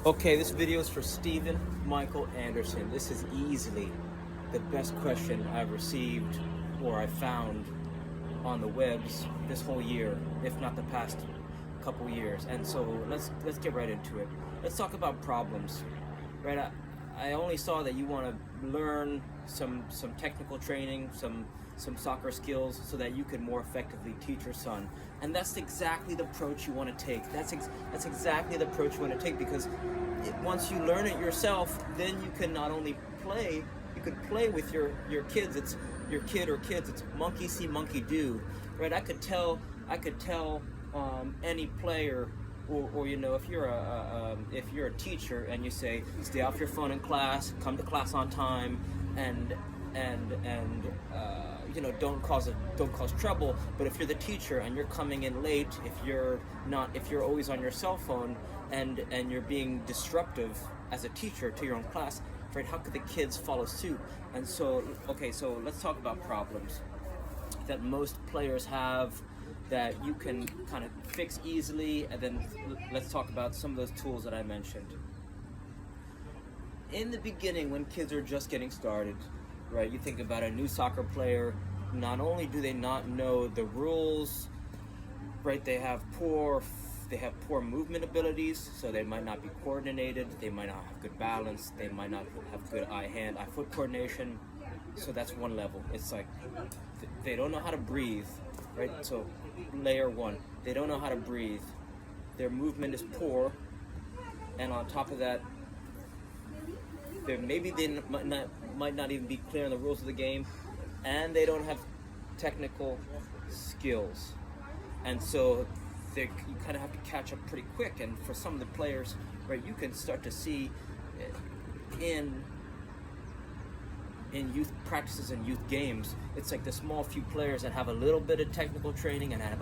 Okay, this video is for Stephen Michael Anderson. This is easily the best question I've received or I found on the webs this whole year, if not the past couple years. And so let's get right into it. Let's talk about problems. Right? I only saw that you want to learn some technical training, some soccer skills, so that you can more effectively teach your son. And that's exactly the approach you want to take. That's exactly the approach you want to take, because once you learn it yourself, then you can not only play, you could play with your kids. It's your kid or kids. It's monkey see, monkey do, right? I could tell any player. Or you know, if you're a teacher and you say, stay off your phone in class, come to class on time, and you know, don't cause trouble. But if you're the teacher and you're coming in late, if you're always on your cell phone and you're being disruptive as a teacher to your own class, right? How could the kids follow suit? And so, okay, so let's talk about problems that most players have that you can kind of fix easily, and then let's talk about some of those tools that I mentioned. In the beginning, when kids are just getting started, right, you think about a new soccer player, not only do they not know the rules, right, they have poor movement abilities, so they might not be coordinated, they might not have good balance, they might not have good eye-hand, eye-foot coordination. So that's one level. It's like they don't know how to breathe, right? So layer one, they don't know how to breathe. Their movement is poor, and on top of that, they might not even be clear on the rules of the game, and they don't have technical skills, and so you kind of have to catch up pretty quick. And for some of the players, right, you can start to see in youth practices and youth games, it's like the small few players that have a little bit of technical training and have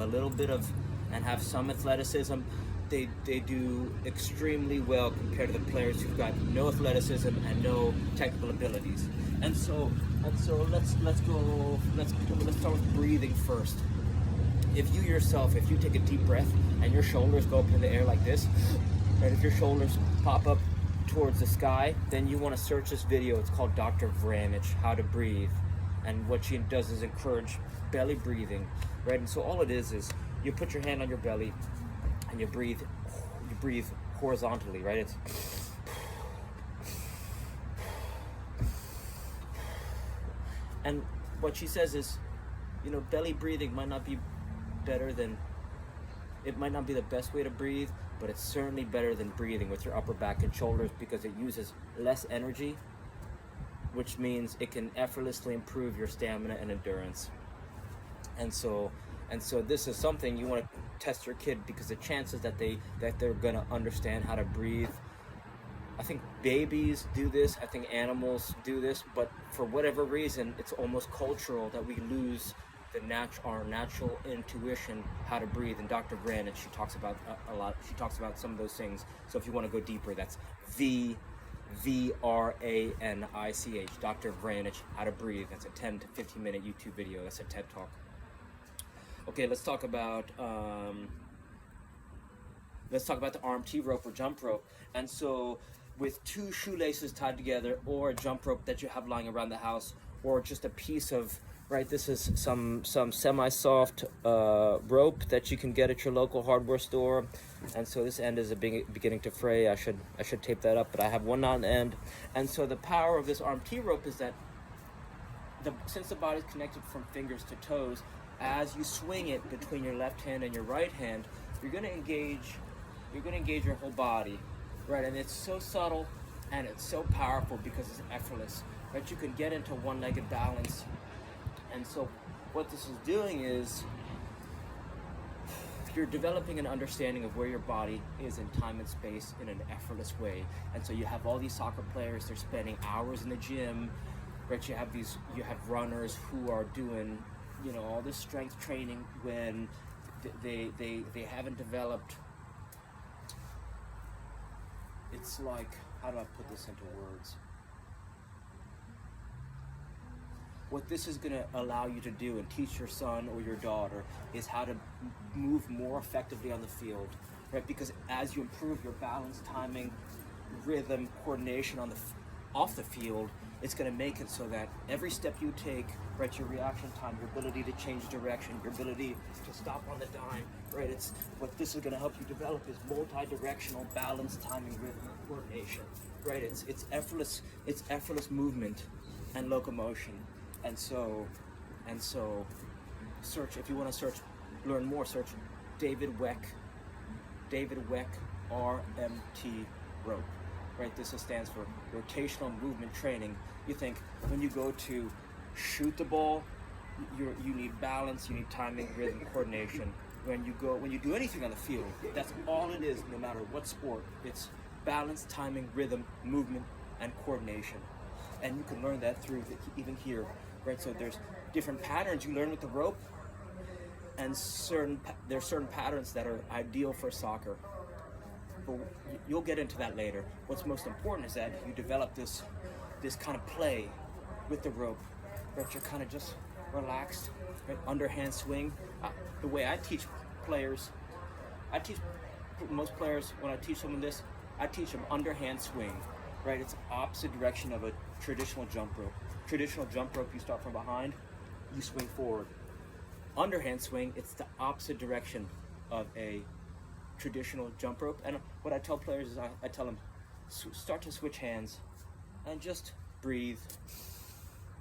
some athleticism. They do extremely well compared to the players who've got no athleticism and no technical abilities. And so let's start with breathing first. If you take a deep breath and your shoulders go up in the air like this, right? If your shoulders pop up towards the sky, then you want to search this video. It's called Dr. Vranich, How to Breathe. And what she does is encourage belly breathing, right? And so all it is you put your hand on your belly and you breathe horizontally, right? It's and what she says is, you know, belly breathing might not be the best way to breathe, but it's certainly better than breathing with your upper back and shoulders, because it uses less energy, which means it can effortlessly improve your stamina and endurance. And so this is something you want to test your kid, because the chances that they're going to understand how to breathe. I think babies do this, I think animals do this, but for whatever reason, it's almost cultural that we lose our natural intuition how to breathe. And Dr. Vranich, she talks about a lot. She talks about some of those things. So if you want to go deeper, that's Vranich, Dr. Vranich, How to Breathe. That's a 10 to 15 minute YouTube video. That's a TED Talk. Okay, let's talk about the arm T rope or jump rope. And so with two shoelaces tied together, or a jump rope that you have lying around the house, or just a piece of, right, this is some semi-soft rope that you can get at your local hardware store. And so this end is beginning to fray. I should tape that up, but I have one on end. And so the power of this arm T rope is that since the body is connected from fingers to toes, as you swing it between your left hand and your right hand, you're going to engage your whole body, right? And it's so subtle and it's so powerful because it's effortless, right? You can get into one-legged balance. And so what this is doing is you're developing an understanding of where your body is in time and space in an effortless way. And so you have all these soccer players, they're spending hours in the gym, right? You have runners who are doing, you know, all this strength training when they haven't developed. It's like, how do I put this into words? What this is going to allow you to do and teach your son or your daughter is how to move more effectively on the field, right? Because as you improve your balance, timing, rhythm, coordination off the field. It's going to make it so that every step you take, right, your reaction time, your ability to change direction, your ability to stop on the dime, right, it's what this is going to help you develop is multi-directional balance, timing, rhythm, and coordination, right? It's effortless movement and locomotion. And so search, if you want to learn more, search David Weck RMT rope. Right, this stands for rotational movement training. You think when you go to shoot the ball, you need balance, you need timing, rhythm, coordination. When you do anything on the field, that's all it is, no matter what sport. It's balance, timing, rhythm, movement, and coordination. And you can learn that through even here, right? So there's different patterns you learn with the rope, and there's certain patterns that are ideal for soccer. But you'll get into that later. What's most important is that you develop this kind of play with the rope, right? You're kind of just relaxed, right? Underhand swing. The way I teach most players, when I teach someone this, I teach them underhand swing, right? It's opposite direction of a traditional jump rope. Traditional jump rope, you start from behind, you swing forward. Underhand swing, it's the opposite direction of a traditional jump rope. And what I tell players is I tell them, start to switch hands and just breathe,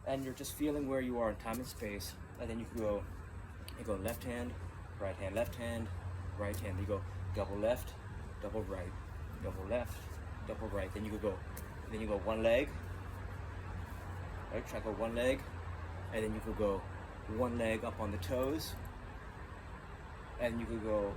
and you're just feeling where you are in time and space. And then you go left hand, right hand, left hand, right hand. You go double left, double right, double left, double right. Then you go one leg, right? Try to go one leg, and then you could go one leg up on the toes, and you could go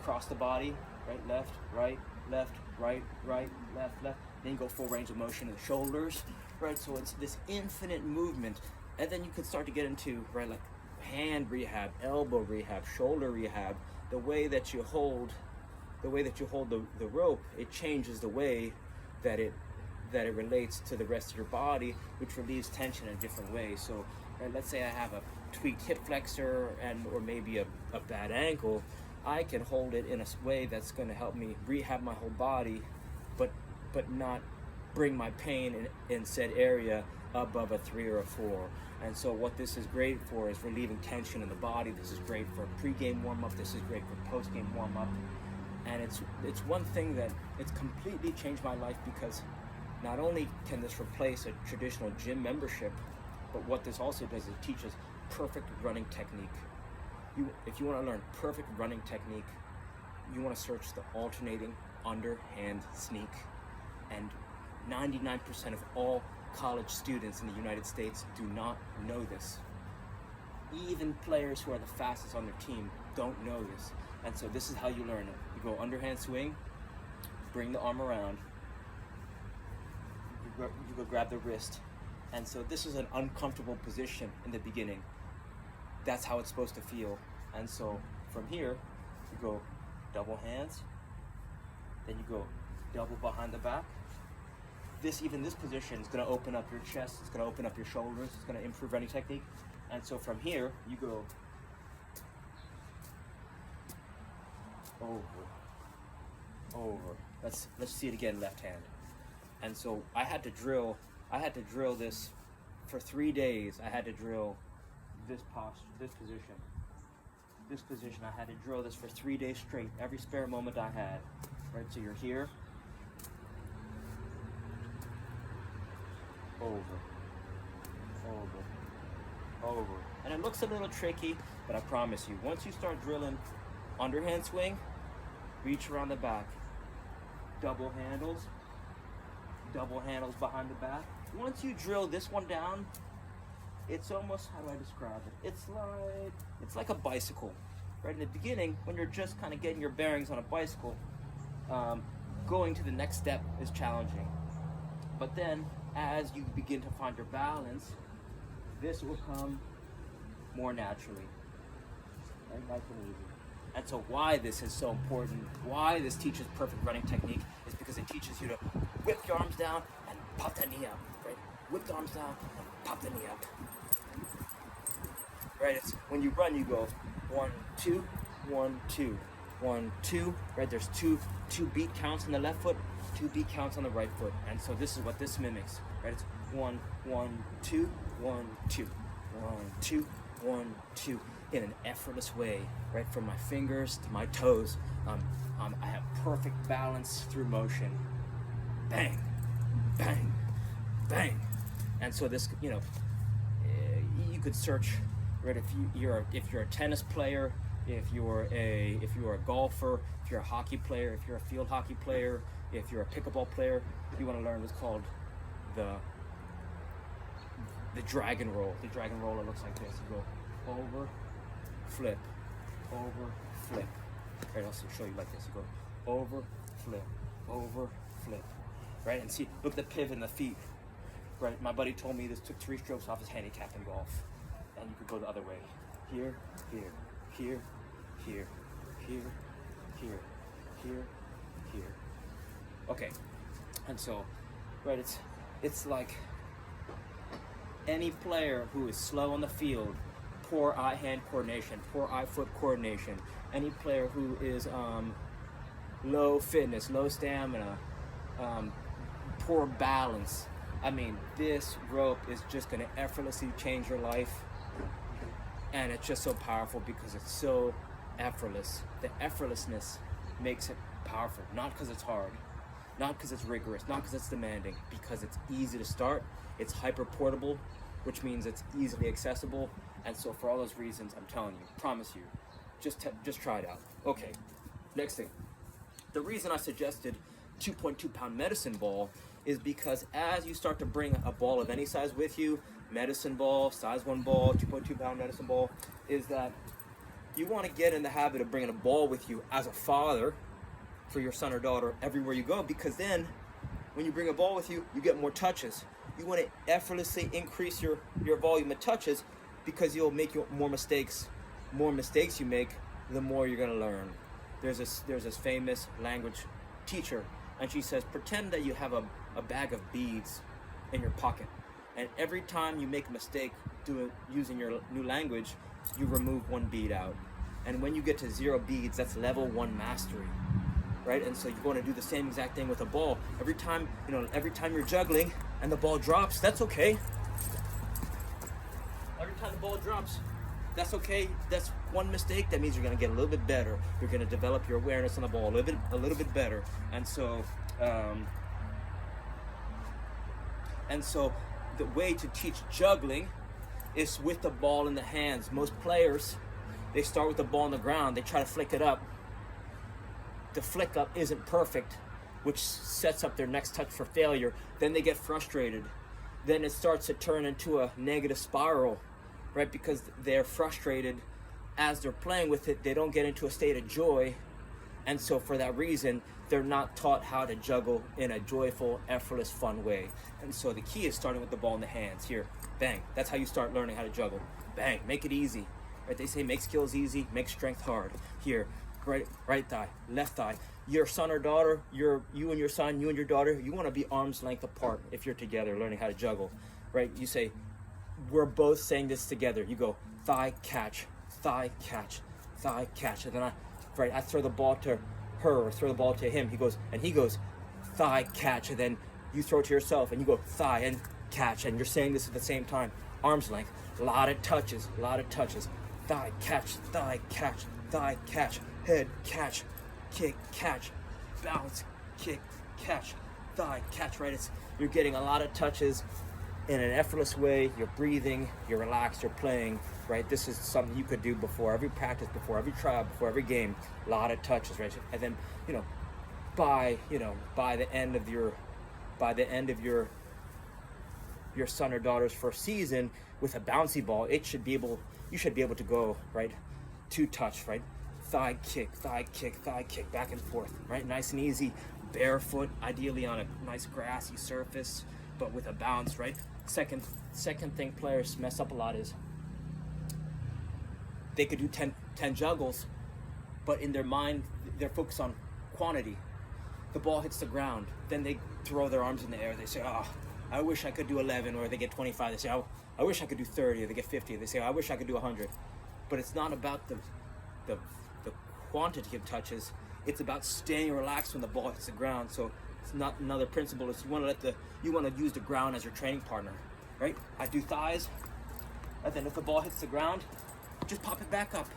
across the body, right, left, right, left, right, right, left, left. Then you go full range of motion in the shoulders, right? So it's this infinite movement. And then you can start to get into, right, like hand rehab, elbow rehab, shoulder rehab. The way that you hold the rope, it changes the way that it relates to the rest of your body, which relieves tension in different ways. So, right, let's say I have a tweaked hip flexor or maybe a bad ankle. I can hold it in a way that's going to help me rehab my whole body, but not bring my pain in said area above a 3 or a 4. And so what this is great for is relieving tension in the body. This is great for pre-game warm-up. This is great for post-game warm-up. And it's one thing that it's completely changed my life, because not only can this replace a traditional gym membership, but what this also does is it teaches perfect running technique. If you want to learn perfect running technique, you want to search the alternating underhand sneak. And 99% of all college students in the United States do not know this. Even players who are the fastest on their team don't know this. And so this is how you learn it. You go underhand swing, bring the arm around, you go grab the wrist. And so this is an uncomfortable position in the beginning. That's how it's supposed to feel. And so from here, you go double hands, then you go double behind the back. This position is going to open up your chest, it's going to open up your shoulders, it's going to improve running technique. And so from here, you go over. Let's see it again, left hand. And so I had to drill this for 3 days. I had to drill this posture, this position. I had to drill this for 3 days straight, every spare moment I had. Right, so you're here, over. And it looks a little tricky, but I promise you, once you start drilling underhand swing, reach around the back, double handles behind the back. Once you drill this one down, it's almost, how do I describe it? It's like a bicycle, right? In the beginning, when you're just kind of getting your bearings on a bicycle, going to the next step is challenging. But then, as you begin to find your balance, this will come more naturally, right? Nice and easy. And so why this is so important, why this teaches perfect running technique, is because it teaches you to whip your arms down and pop that knee up, right? Whip the arms down and pop the knee up. Right, it's when you run, you go 1, 2, 1, 2, 1, 2, right? There's two beat counts in the left foot, 2, 2 beat counts on the right foot. And so this is what this mimics, right? It's 1, 1, 2, 1, 2, 1, 2, 1, 2, in an effortless way, right? From my fingers to my toes. I have perfect balance through motion. Bang, bang, bang. And so this, you could search, right? If you're a tennis player, if you're a golfer, if you're a hockey player, if you're a field hockey player, if you're a pickleball player, you want to learn what's called the dragon roll. The dragon roll, it looks like this. You go over, flip, over, flip. Right, I'll show you like this. You go over, flip, right? And see, look at the pivot in the feet. Right, my buddy told me this took 3 strokes off his handicap in golf. And you could go the other way. Here, here, here, here, here, here, here, here. Okay, and so, right, it's like any player who is slow on the field, poor eye-hand coordination, poor eye-foot coordination, any player who is low fitness, low stamina, poor balance. I mean, this rope is just going to effortlessly change your life. And it's just so powerful because it's so effortless. The effortlessness makes it powerful, not because it's hard, not because it's rigorous, not because it's demanding, because it's easy to start, it's hyper portable, which means it's easily accessible. And so for all those reasons, I'm telling you, promise you, just try it out. Okay, next thing. The reason I suggested 2.2 pound medicine ball is because as you start to bring a ball of any size with you, medicine ball, size 1 ball, 2.2 pound medicine ball, is that you want to get in the habit of bringing a ball with you as a father for your son or daughter everywhere you go, because then when you bring a ball with you, you get more touches. You want to effortlessly increase your volume of touches because you'll make more mistakes. More mistakes you make, the more you're going to learn. There's this famous language teacher, and she says, pretend that you have a bag of beads in your pocket, and every time you make a mistake using your new language, you remove 1 bead out. And when you get to 0 beads, that's level 1 mastery, right? And so you're going to do the same exact thing with a ball. Every time you're juggling and the ball drops, that's okay. Every time the ball drops, that's okay. That's 1 mistake. That means you're going to get a little bit better. You're going to develop your awareness on the ball a little bit better. And so the way to teach juggling is with the ball in the hands. Most players, they start with the ball on the ground. They try to flick it up. The flick up isn't perfect, which sets up their next touch for failure. Then they get frustrated. Then it starts to turn into a negative spiral, right? Because they're frustrated as they're playing with it. They don't get into a state of joy. And so for that reason, they're not taught how to juggle in a joyful, effortless, fun way. And so the key is starting with the ball in the hands. Here, bang. That's how you start learning how to juggle. Bang, make it easy. Right? They say make skills easy, make strength hard. Here, right thigh, left thigh. Your son or daughter, you and your son, you and your daughter, you want to be arm's length apart if you're together learning how to juggle. Right? You say, we're both saying this together. You go thigh catch, thigh catch, thigh catch. And then I throw the ball to her or throw the ball to him. He goes thigh catch, and then you throw it to yourself and you go thigh and catch, and you're saying this at the same time. Arm's length, a lot of touches. Thigh catch, thigh catch, thigh catch, head catch, kick catch, bounce, kick catch, thigh catch, right? You're getting a lot of touches in an effortless way. You're breathing, you're relaxed, you're playing, right? This is something you could do before every practice, before every trial, before every game. A lot of touches, right? And then, by the end of your son or daughter's first season with a bouncy ball, you should be able to go, right? 2 touch, right? Thigh kick, back and forth, right? Nice and easy, barefoot, ideally on a nice grassy surface, but with a bounce, right? Second thing players mess up a lot is they could do 10 juggles, but in their mind, they're focused on quantity. The ball hits the ground, then they throw their arms in the air. They say, oh, I wish I could do 11, or they get 25. They say, oh, I wish I could do 30, or they get 50. They say, I wish I could do 100. But it's not about the quantity of touches. It's about staying relaxed when the ball hits the ground. So It's not another principle is you want to use the ground as your training partner, right? I do thighs, and then if the ball hits the ground, just pop it back up,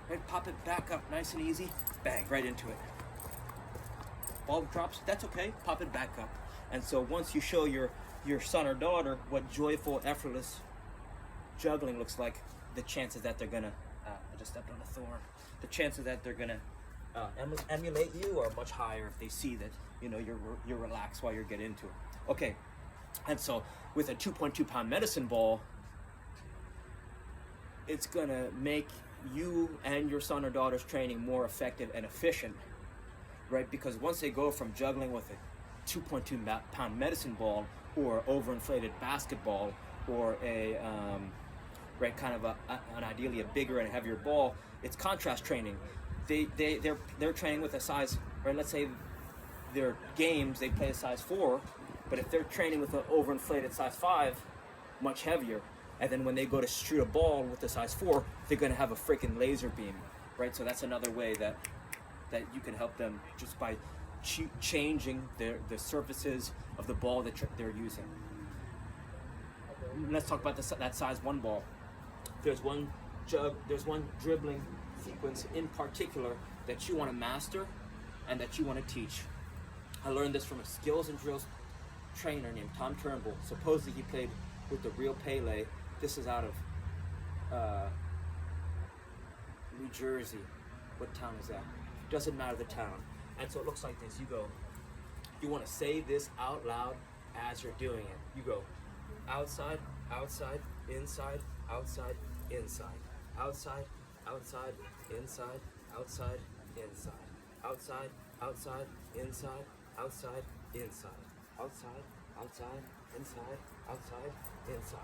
right? Pop it back up, nice and easy, bang, right into it. Ball drops, that's okay, pop it back up. And so once you show your son or daughter what joyful, effortless juggling looks like, the chances that they're gonna, I just stepped on a thorn, the chances that they're gonna emulate you are much higher if they see that, you know, you're relaxed while you're getting into it. Okay, and so with a 2.2 pound medicine ball, it's gonna make you and your son or daughter's training more effective and efficient, right? Because once they go from juggling with a 2.2 pound medicine ball or overinflated basketball or a right, kind of an ideally a bigger and heavier ball, it's contrast training. They're training with a size, right? Let's say their games they play a size 4, but if they're training with an overinflated size 5, much heavier, and then when they go to shoot a ball with the size 4, they're going to have a freaking laser beam, right? So that's another way that you can help them just by changing the surfaces of the ball that they're using. Let's talk about that size 1 ball. There's one dribbling sequence in particular that you want to master and that you want to teach. I learned this from a skills and drills trainer named Tom Turnbull. Supposedly he played with the real Pele. This is out of New Jersey. What town is that? Doesn't matter the town. And so it looks like this. You want to say this out loud as you're doing it. You go outside, outside, inside, outside, inside, outside, outside, inside, outside, inside, outside, outside, inside, outside, inside, outside, outside, inside, outside, inside.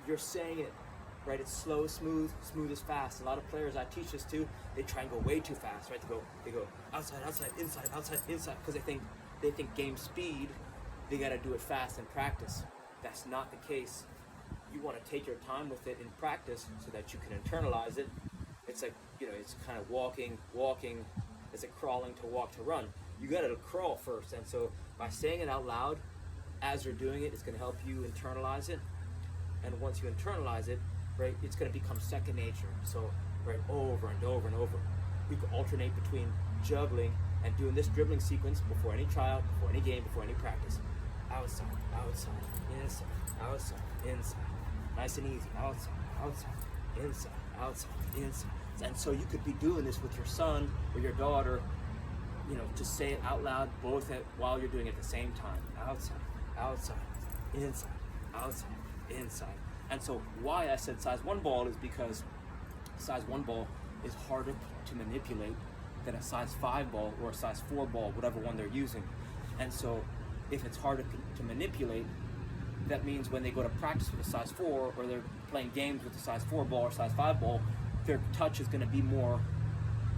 You're saying it, right? It's slow, smooth, smooth is fast. A lot of players I teach this to, they try and go way too fast, right? They go outside, outside, inside, outside, inside, because they think game speed, they got to do it fast in practice. That's not the case. You want to take your time with it in practice so that you can internalize it. It's like, you know, it's kind of walking. It's like crawling to walk to run. You got to crawl first. And so by saying it out loud as you're doing it, it's going to help you internalize it. And once you internalize it, right, it's going to become second nature. So, right, over and over and over. We can alternate between juggling and doing this dribbling sequence before any tryout, before any game, before any practice. Outside, outside, inside, outside, inside. Nice and easy. Outside, outside, inside, outside, inside. And so you could be doing this with your son or your daughter, you know, just say it out loud while you're doing it at the same time. Outside, outside, inside, outside, inside. And so why I said size 1 ball is because size 1 ball is harder to manipulate than a size 5 ball or a size 4 ball, whatever one they're using. And so if it's harder to manipulate, that means when they go to practice with a size 4 or they're playing games with a size 4 ball or size 5 ball, their touch is going to be more,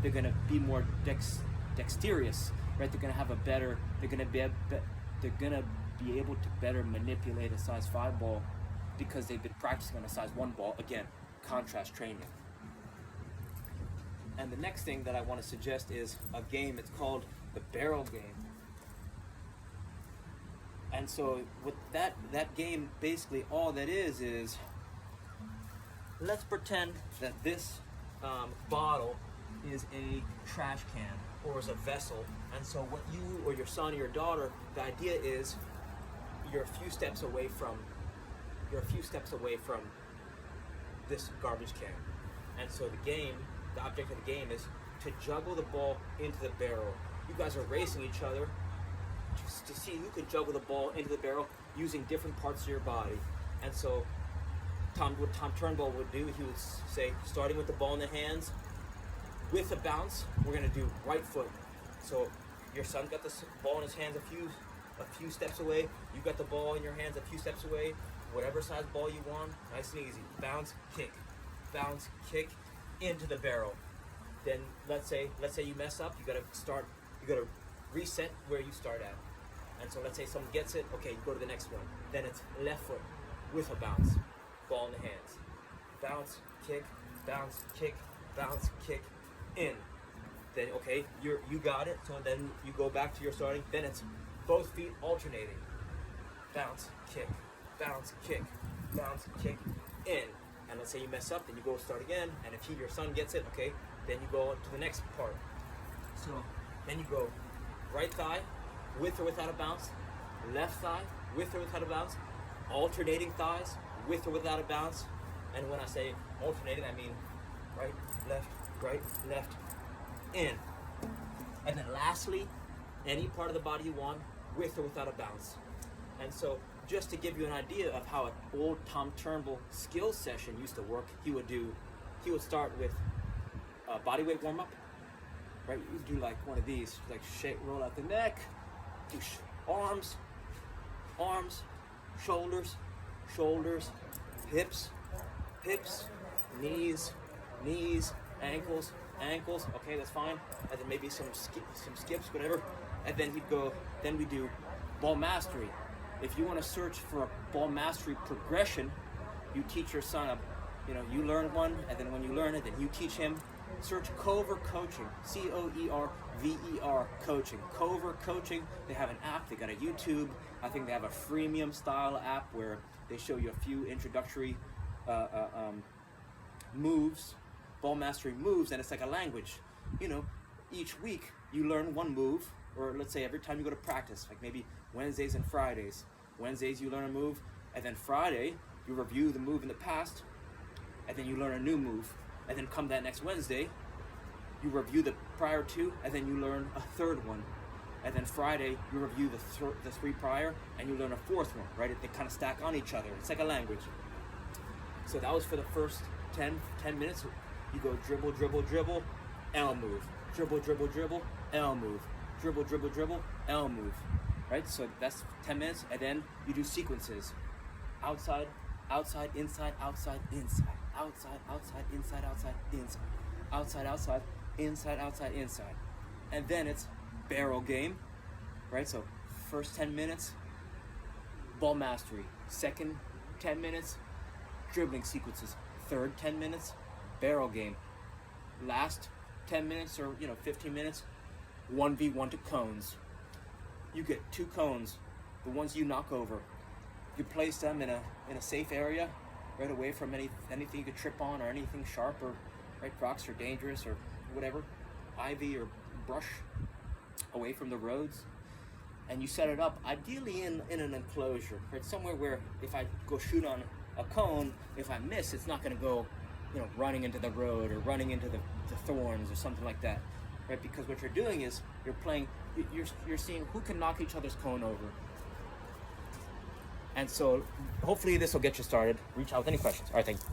they're going to be more dexterous, right? They're going to have a better, they're going to be able to better manipulate a size 5 ball because they've been practicing on a size 1 ball. Again, contrast training. And the next thing that I want to suggest is a game. It's called the barrel game. And so with that game, basically all that is let's pretend that this bottle is a trash can or is a vessel. And so what you or your son or your daughter, the idea is you're a few steps away from this garbage can. And so the object of the game is to juggle the ball into the barrel. You guys are racing each other just to see who can juggle the ball into the barrel using different parts of your body. And so what Tom Turnbull would do, he would say, starting with the ball in the hands, with a bounce, we're going to do right foot. So your son got the ball in his hands a few steps away. You got the ball in your hands a few steps away. Whatever size ball you want, nice and easy. Bounce, kick, into the barrel. Then let's say you mess up, you gotta reset where you start at. And so let's say someone gets it, okay, you go to the next one. Then it's left foot with a bounce, ball in the hands. Bounce, kick, in. Then okay, you got it. So then you go back to your starting. Then it's both feet alternating. Bounce, kick, bounce, kick, bounce, kick, in. And let's say you mess up, then you go start again. And if your son gets it, okay, then you go to the next part. So then you go right thigh, with or without a bounce, left thigh, with or without a bounce, alternating thighs, with or without a bounce. And when I say alternating, I mean right, left, in. And then lastly, any part of the body you want, with or without a bounce. And so just to give you an idea of how an old Tom Turnbull skill session used to work, he would start with a bodyweight warm-up, right? You do like one of these, like shake, roll out the neck, do arms, shoulders, hips, knees, ankles, okay, that's fine. And then maybe some skips, whatever. And then then we do ball mastery. If you want to search for a ball mastery progression, you teach your son you learn one, and then when you learn it, then you teach him. Search Cover Coaching, COERVER Coaching. Cover Coaching, they have an app, they got a YouTube. I think they have a freemium style app where they show you a few introductory moves, ball mastery moves, and it's like a language. Each week you learn one move, or let's say every time you go to practice, like maybe Wednesdays and Fridays. Wednesdays you learn a move, and then Friday you review the move in the past, and then you learn a new move. And then come that next Wednesday, you review the prior two, and then you learn a third one. And then Friday, you review the three prior, and you learn a fourth one, right? They kind of stack on each other. It's like a language. So that was for the first 10 minutes. You go dribble, L move. Dribble, L move. Dribble, L move. Right? So that's 10 minutes, and then you do sequences. Outside, inside, outside, inside. Outside, inside, inside. And then it's barrel game, right? So first 10 minutes, ball mastery. Second 10 minutes, dribbling sequences. Third 10 minutes, barrel game. Last 10 minutes or 15 minutes, 1v1 to cones. You get 2 cones, the ones you knock over. You place them in a safe area, right away from anything you could trip on or anything sharp, or right, rocks are dangerous or whatever, ivy or brush, away from the roads. And you set it up ideally in an enclosure, right, somewhere where if I go shoot on a cone, if I miss, it's not going to go running into the road or running into the thorns or something like that, right? Because what you're doing is you're seeing who can knock each other's cone over. And so hopefully this will get you started. Reach out with any questions. All right, thank you.